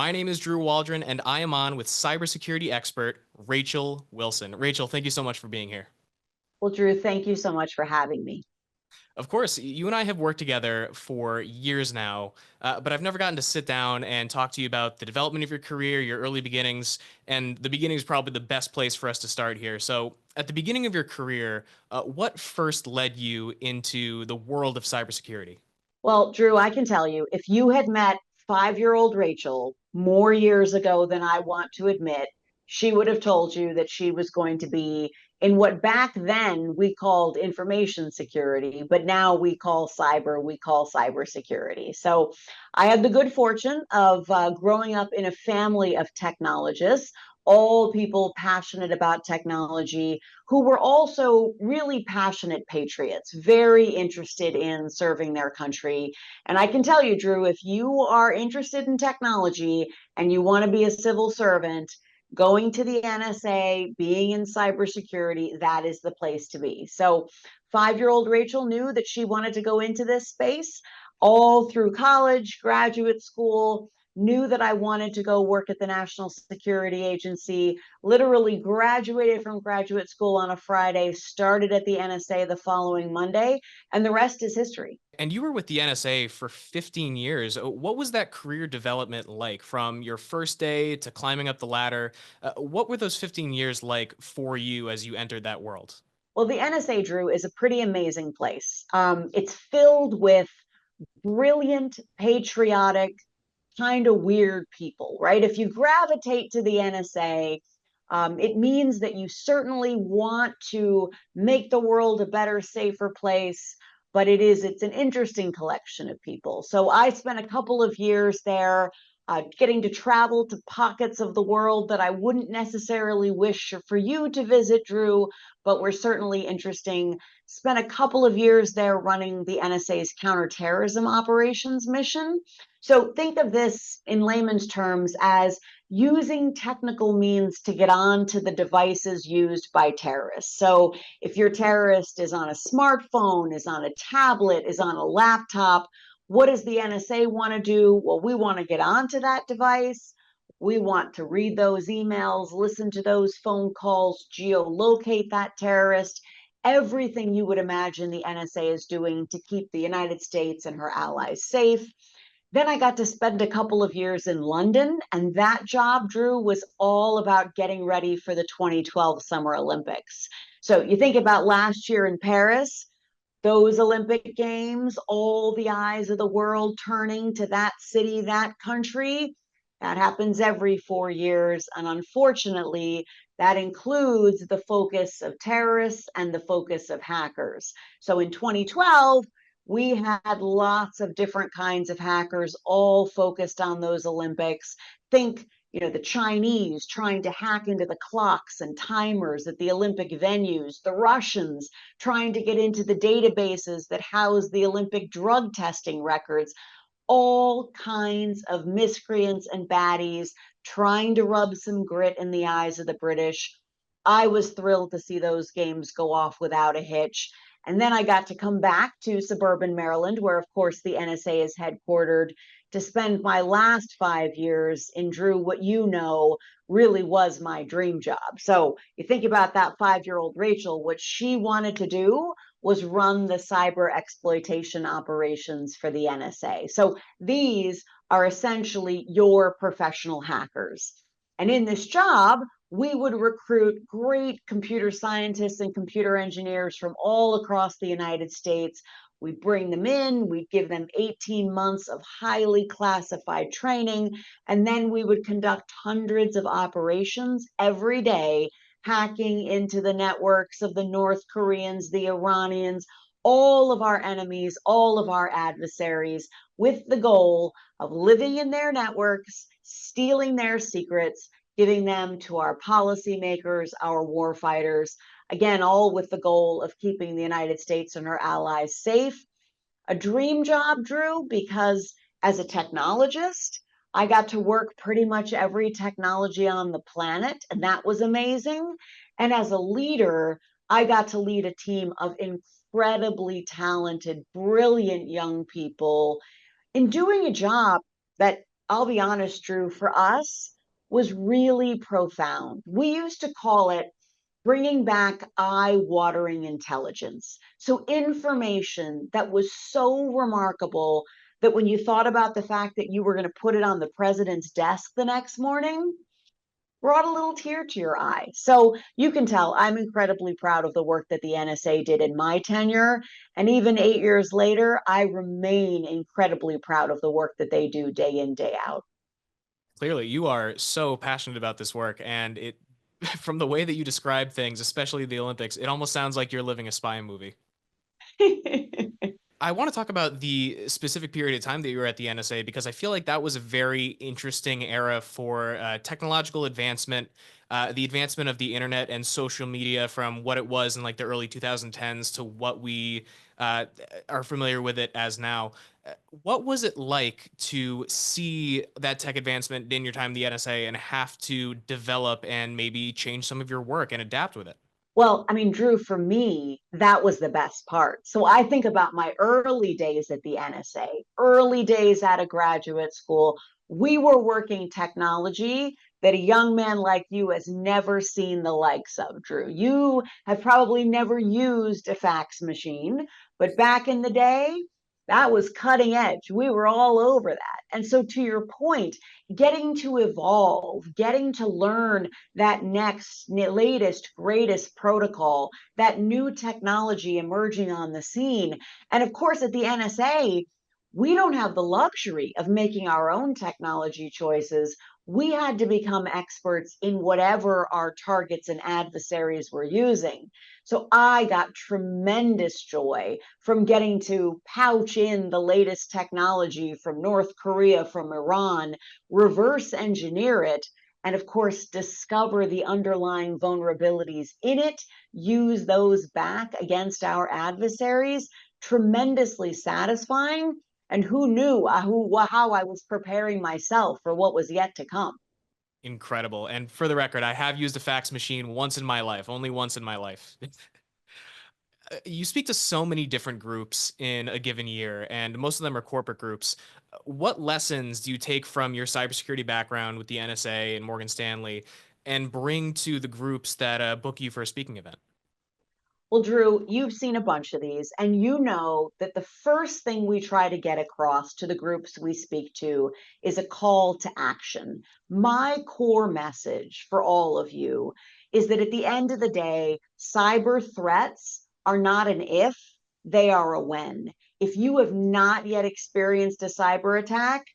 My name is Drew Waldron, and I am on with cybersecurity expert Rachel Wilson. Rachel, thank you so much for being here. Well, Drew, thank you so much for having me. Of course, you and I have worked together for years now, but I've never gotten to sit down and talk to you about the development of your career, your early beginnings, and the beginning is probably the best place for us to start here. So, at the beginning of your career, what first led you into the world of cybersecurity? Well, Drew, I can tell you, if you had met 5-year-old Rachel more years ago than I want to admit, she would have told you that she was going to be in what back then we called information security, but now we call cybersecurity. So I had the good fortune of growing up in a family of technologists, all people passionate about technology, who were also really passionate patriots, very interested in serving their country. And I can tell you, Drew, if you are interested in technology and you want to be a civil servant, going to the NSA, being in cybersecurity, that is the place to be. So 5-year-old Rachel knew that she wanted to go into this space all through college, graduate school, knew that I wanted to go work at the National Security Agency, literally graduated from graduate school on a Friday, started at the NSA the following Monday, and the rest is history. And you were with the NSA for 15 years. What was that career development like from your first day to climbing up the ladder? What were those 15 years like for you as you entered that world? Well, the NSA, Drew, is a pretty amazing place. It's filled with brilliant, patriotic, kind of weird people, right? If you gravitate to the NSA, it means that you certainly want to make the world a better, safer place. But it's an interesting collection of people. So I spent a couple of years there, getting to travel to pockets of the world that I wouldn't necessarily wish for you to visit, Drew, but were certainly interesting. Spent a couple of years there running the NSA's counterterrorism operations mission. So think of this in layman's terms as using technical means to get onto the devices used by terrorists. So if your terrorist is on a smartphone, is on a tablet, is on a laptop, what does the NSA want to do? Well, we want to get onto that device. We want to read those emails, listen to those phone calls, geolocate that terrorist, everything you would imagine the NSA is doing to keep the United States and her allies safe. Then I got to spend a couple of years in London, and that job, Drew, was all about getting ready for the 2012 Summer Olympics. So you think about last year in Paris, those Olympic Games, all the eyes of the world turning to that city, that country. That happens every 4 years. And unfortunately, that includes the focus of terrorists and the focus of hackers. So in 2012, we had lots of different kinds of hackers all focused on those Olympics. Think, the Chinese trying to hack into the clocks and timers at the Olympic venues, the Russians trying to get into the databases that house the Olympic drug testing records, all kinds of miscreants and baddies trying to rub some grit in the eyes of the British. I was thrilled to see those games go off without a hitch. And then I got to come back to suburban Maryland, where, of course, the NSA is headquartered, to spend my last 5 years in, Drew, what really was my dream job. So you think about that 5-year-old Rachel, what she wanted to do was run the cyber exploitation operations for the NSA. So these are essentially your professional hackers. And in this job, we would recruit great computer scientists and computer engineers from all across the United States. We'd bring them in, we'd give them 18 months of highly classified training, and then we would conduct hundreds of operations every day, hacking into the networks of the North Koreans, the Iranians, all of our enemies, all of our adversaries, with the goal of living in their networks, stealing their secrets, giving them to our policymakers, our warfighters, again, all with the goal of keeping the United States and her allies safe. A dream job, Drew, because as a technologist, I got to work pretty much every technology on the planet, and that was amazing. And as a leader, I got to lead a team of incredibly talented, brilliant young people in doing a job that I'll be honest, Drew, for us was really profound. We used to call it bringing back eye-watering intelligence. So information that was so remarkable that when you thought about the fact that you were going to put it on the president's desk the next morning, brought a little tear to your eye. So you can tell I'm incredibly proud of the work that the NSA did in my tenure. And even 8 years later, I remain incredibly proud of the work that they do day in, day out. Clearly, you are so passionate about this work, and from the way that you describe things, especially the Olympics, it almost sounds like you're living a spy movie. I want to talk about the specific period of time that you were at the NSA because I feel like that was a very interesting era for technological advancement, the advancement of the internet and social media from what it was in like the early 2010s to what we are familiar with it as now. What was it like to see that tech advancement in your time in the NSA and have to develop and maybe change some of your work and adapt with it? Well, I mean, Drew, for me, that was the best part. So I think about my early days at the NSA, early days out of graduate school. We were working technology that a young man like you has never seen the likes of, Drew. You have probably never used a fax machine, but back in the day, that was cutting edge. We were all over that. And so, to your point, getting to evolve, getting to learn that next latest greatest protocol, that new technology emerging on the scene. And of course, at the NSA, we don't have the luxury of making our own technology choices. We had to become experts in whatever our targets and adversaries were using. So I got tremendous joy from getting to pouch in the latest technology from North Korea, from Iran, reverse engineer it, and of course, discover the underlying vulnerabilities in it, use those back against our adversaries. Tremendously satisfying. And who knew how I was preparing myself for what was yet to come? Incredible. And for the record, I have used a fax machine once in my life, only once in my life. You speak to so many different groups in a given year, and most of them are corporate groups. What lessons do you take from your cybersecurity background with the NSA and Morgan Stanley and bring to the groups that book you for a speaking event? Well, Drew, you've seen a bunch of these, and you know that the first thing we try to get across to the groups we speak to is a call to action. My core message for all of you is that at the end of the day, cyber threats are not an if, they are a when. If you have not yet experienced a cyber attack,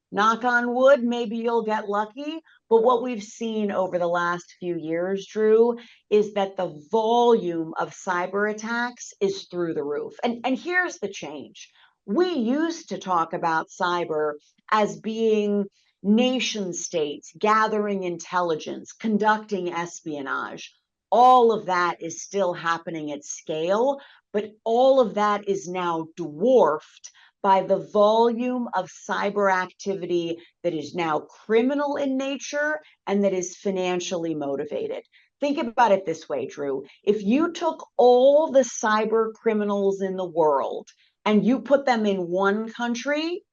knock on wood, maybe you'll get lucky. But what we've seen over the last few years, Drew, is that the volume of cyber attacks is through the roof. And here's the change. We used to talk about cyber as being nation states gathering intelligence, conducting espionage. All of that is still happening at scale, but all of that is now dwarfed by the volume of cyber activity that is now criminal in nature and that is financially motivated. Think about it this way, Drew. If you took all the cyber criminals in the world and you put them in one country,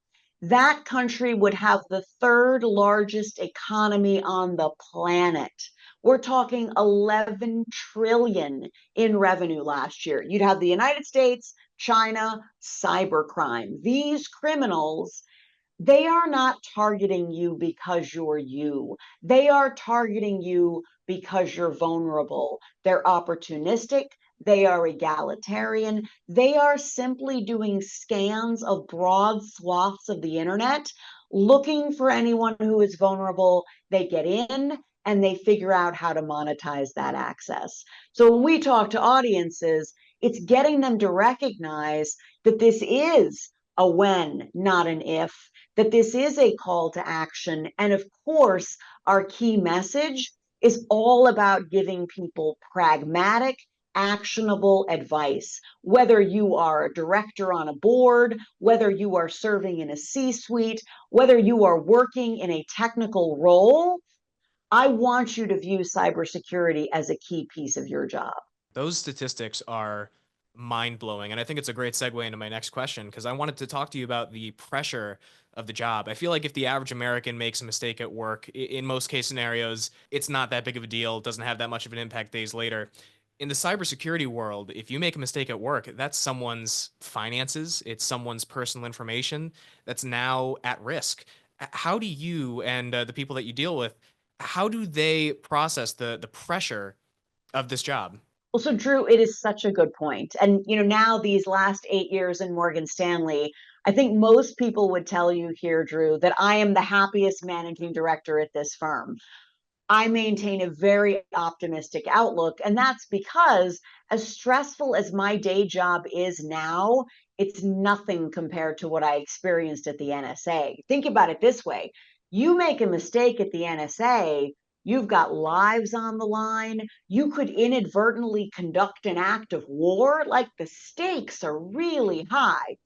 that country would have the third largest economy on the planet. We're talking 11 trillion in revenue last year. You'd have the United States, China, cybercrime. These criminals, they are not targeting you because you're you. They are targeting you because you're vulnerable. They're opportunistic. They are egalitarian. They are simply doing scans of broad swaths of the internet, looking for anyone who is vulnerable. They get in and they figure out how to monetize that access. So when we talk to audiences, it's getting them to recognize that this is a when, not an if, that this is a call to action. And of course, our key message is all about giving people pragmatic, actionable advice. Whether you are a director on a board, whether you are serving in a C-suite, whether you are working in a technical role, I want you to view cybersecurity as a key piece of your job. Those statistics are mind blowing. And I think it's a great segue into my next question because I wanted to talk to you about the pressure of the job. I feel like if the average American makes a mistake at work, in most case scenarios, it's not that big of a deal, doesn't have that much of an impact days later. In the cybersecurity world, if you make a mistake at work, that's someone's finances, it's someone's personal information that's now at risk. How do you and the people that you deal with, how do they process the pressure of this job? Well, so Drew, it is such a good point. And now these last 8 years in Morgan Stanley, I think most people would tell you here, Drew, that I am the happiest managing director at this firm. I maintain a very optimistic outlook. And that's because, as stressful as my day job is now, it's nothing compared to what I experienced at the NSA. Think about it this way: you make a mistake at the NSA, you've got lives on the line. You could inadvertently conduct an act of war. Like, the stakes are really high.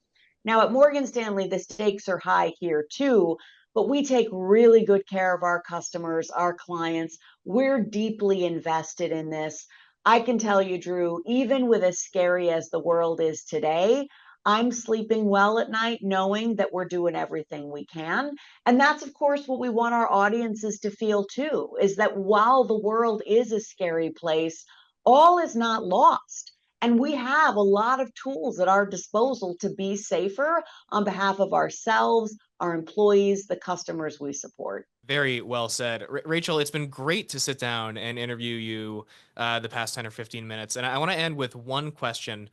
Now, at Morgan Stanley, the stakes are high here too, but we take really good care of our customers, our clients. We're deeply invested in this. I can tell you, Drew, even with as scary as the world is today, I'm sleeping well at night knowing that we're doing everything we can. And that's, of course, what we want our audiences to feel too, is that while the world is a scary place, all is not lost. And we have a lot of tools at our disposal to be safer on behalf of ourselves, our employees, the customers we support. Very well said. Rachel, it's been great to sit down and interview you the past 10 or 15 minutes. And I want to end with one question.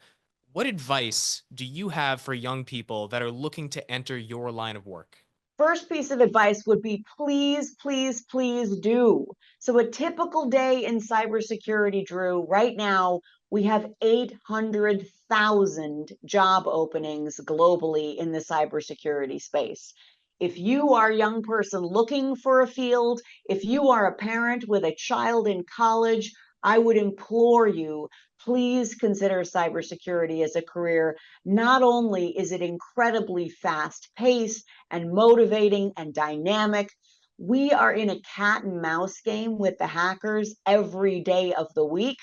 What advice do you have for young people that are looking to enter your line of work? First piece of advice would be, please, please, please do. So, a typical day in cybersecurity, Drew, right now, we have 800,000 job openings globally in the cybersecurity space. If you are a young person looking for a field, if you are a parent with a child in college, I would implore you, please consider cybersecurity as a career. Not only is it incredibly fast paced and motivating and dynamic, we are in a cat and mouse game with the hackers every day of the week.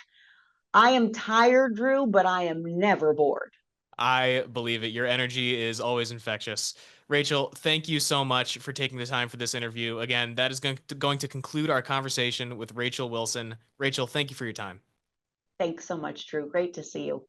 I am tired, Drew, but I am never bored. I believe it. Your energy is always infectious. Rachel, thank you so much for taking the time for this interview. Again, that is going to conclude our conversation with Rachel Wilson. Rachel, thank you for your time. Thanks so much, Drew. Great to see you.